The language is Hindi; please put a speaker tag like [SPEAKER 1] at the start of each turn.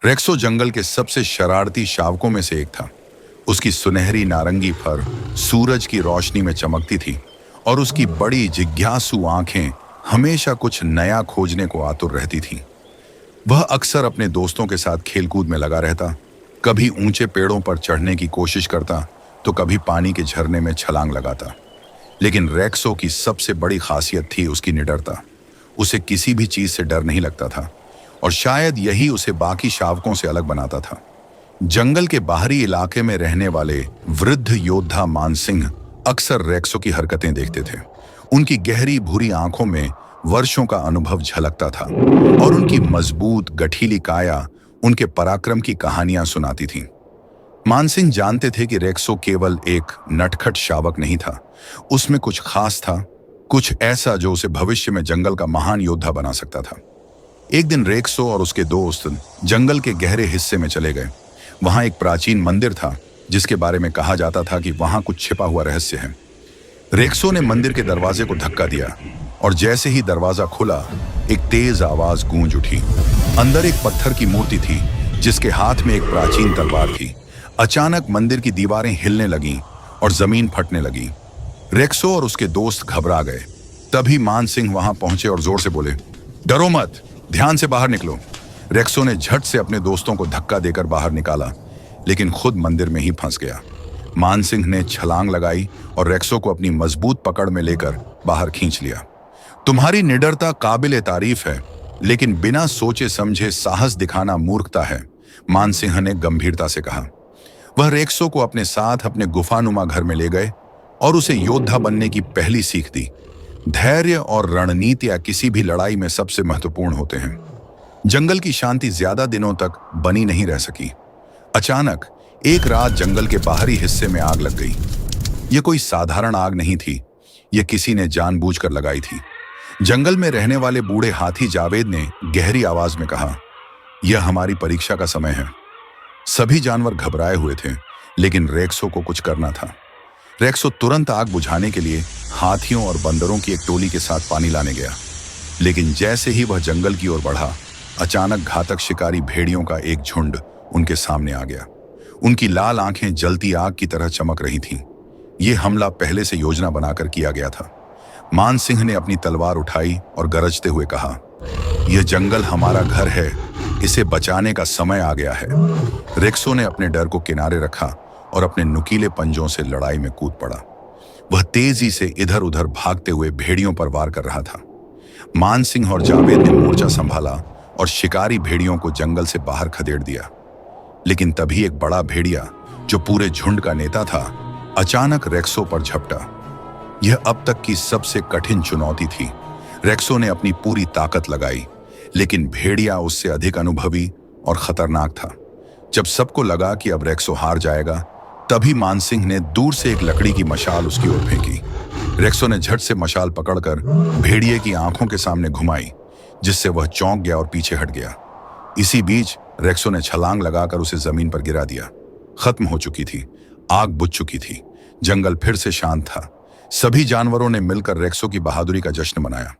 [SPEAKER 1] रेक्सो जंगल के सबसे शरारती शावकों में से एक था। उसकी सुनहरी नारंगी फर सूरज की रोशनी में चमकती थी और उसकी बड़ी जिज्ञासु आंखें हमेशा कुछ नया खोजने को आतुर रहती थीं। वह अक्सर अपने दोस्तों के साथ खेलकूद में लगा रहता, कभी ऊंचे पेड़ों पर चढ़ने की कोशिश करता तो कभी पानी के झरने में छलांग लगाता। लेकिन रेक्सो की सबसे बड़ी खासियत थी उसकी निडरता। उसे किसी भी चीज से डर नहीं लगता था और शायद यही उसे बाकी शावकों से अलग बनाता था। जंगल के बाहरी इलाके में रहने वाले वृद्ध योद्धा मानसिंह अक्सर रेक्सो की हरकतें देखते थे। उनकी गहरी भूरी आंखों में वर्षों का अनुभव झलकता था और उनकी मजबूत गठीली काया उनके पराक्रम की कहानियां सुनाती थी। मानसिंह जानते थे कि रेक्सो केवल एक नटखट शावक नहीं था, उसमें कुछ खास था, कुछ ऐसा जो उसे भविष्य में जंगल का महान योद्धा बना सकता था। एक दिन रेक्सो और उसके दोस्त जंगल के गहरे हिस्से में चले गए। वहां एक प्राचीन मंदिर था जिसके बारे में कहा जाता था कि वहां कुछ छिपा हुआ रहस्य है। रेक्सो ने मंदिर के दरवाजे को धक्का दिया और जैसे ही दरवाजा खुला एक तेज आवाज गूंज उठी। अंदर एक पत्थर की मूर्ति थी जिसके हाथ में एक प्राचीन तलवार थी। अचानक मंदिर की दीवारें हिलने लगीं और जमीन फटने लगी। रेक्सो और उसके दोस्त घबरा गए। तभी मानसिंह वहां पहुंचे और जोर से बोले, डरो मत, ध्यान से बाहर निकलो। रेक्सो ने झट से अपने दोस्तों को धक्का देकर बाहर निकाला, लेकिन खुद मंदिर में ही फंस गया। मानसिंह ने छलांग लगाई और रेक्सो को अपनी मजबूत पकड़ में लेकर बाहर खींच लिया। तुम्हारी निडरता काबिले तारीफ है, लेकिन बिना सोचे समझे साहस दिखाना मूर्खता है, मानसिंह ने गंभीरता से कहा। वह रेक्सो को अपने साथ अपने गुफानुमा घर में ले गए और उसे योद्धा बनने की पहली सीख दी। धैर्य और रणनीतियां किसी भी लड़ाई में सबसे महत्वपूर्ण होते हैं। जंगल की शांति ज्यादा दिनों तक बनी नहीं रह सकी। अचानक एक रात जंगल के बाहरी हिस्से में आग लग गई। यह कोई साधारण आग नहीं थी, यह किसी ने जानबूझकर लगाई थी। जंगल में रहने वाले बूढ़े हाथी जावेद ने गहरी आवाज में कहा, यह हमारी परीक्षा का समय है। सभी जानवर घबराए हुए थे, लेकिन रेक्सो को कुछ करना था। रेक्सो तुरंत आग बुझाने के लिए हाथियों और बंदरों की एक टोली के साथ पानी लाने गया। लेकिन जैसे ही वह जंगल की ओर बढ़ा, अचानक घातक शिकारी भेड़ियों का एक झुंड उनके सामने आ गया। उनकी लाल आंखें जलती आग की तरह चमक रही थीं। यह हमला पहले से योजना बनाकर किया गया था। मानसिंह ने अपनी तलवार उठाई और गरजते हुए कहा, यह जंगल हमारा घर है, इसे बचाने का समय आ गया है। रेक्सो ने अपने डर को किनारे रखा और अपने नुकीले पंजों से लड़ाई में कूद पड़ा। वह तेजी से इधर उधर भागते हुए भेड़ियों पर वार कर रहा था। मानसिंह और जावेद ने मोर्चा संभाला और शिकारी भेड़ियों को जंगल से बाहर खदेड़ दिया। लेकिन तभी एक बड़ा भेड़िया, जो पूरे झुंड का नेता था, अचानक रेक्सो पर झपटा। यह अब तक की सबसे कठिन चुनौती थी। रेक्सो ने अपनी पूरी ताकत लगाई, लेकिन भेड़िया उससे अधिक अनुभवी और खतरनाक था। जब सबको लगा कि अब रेक्सो हार जाएगा, तभी मानसिंह ने दूर से एक लकड़ी की मशाल उसकी ओर फेंकी। रेक्सो ने झट से मशाल पकड़कर भेड़िए की आंखों के सामने घुमाई, जिससे वह चौंक गया और पीछे हट गया। इसी बीच रेक्सो ने छलांग लगाकर उसे जमीन पर गिरा दिया। खत्म हो चुकी थी, आग बुझ चुकी थी। जंगल फिर से शांत था। सभी जानवरों ने मिलकर रेक्सो की बहादुरी का जश्न मनाया।